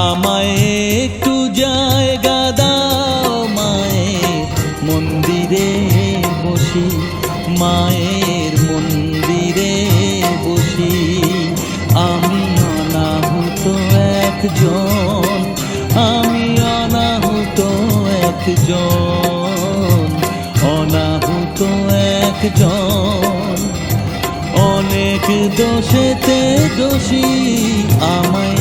আমায় একটু জায়গা দাও মায়ের মন্দিরে বসি, মায়ের মন্দিরে বসি। আমি অনাহুত একজন, আমি অনাহুত একজন, অনাহুত একজন। অনেক দোষেতে দোষী আমায়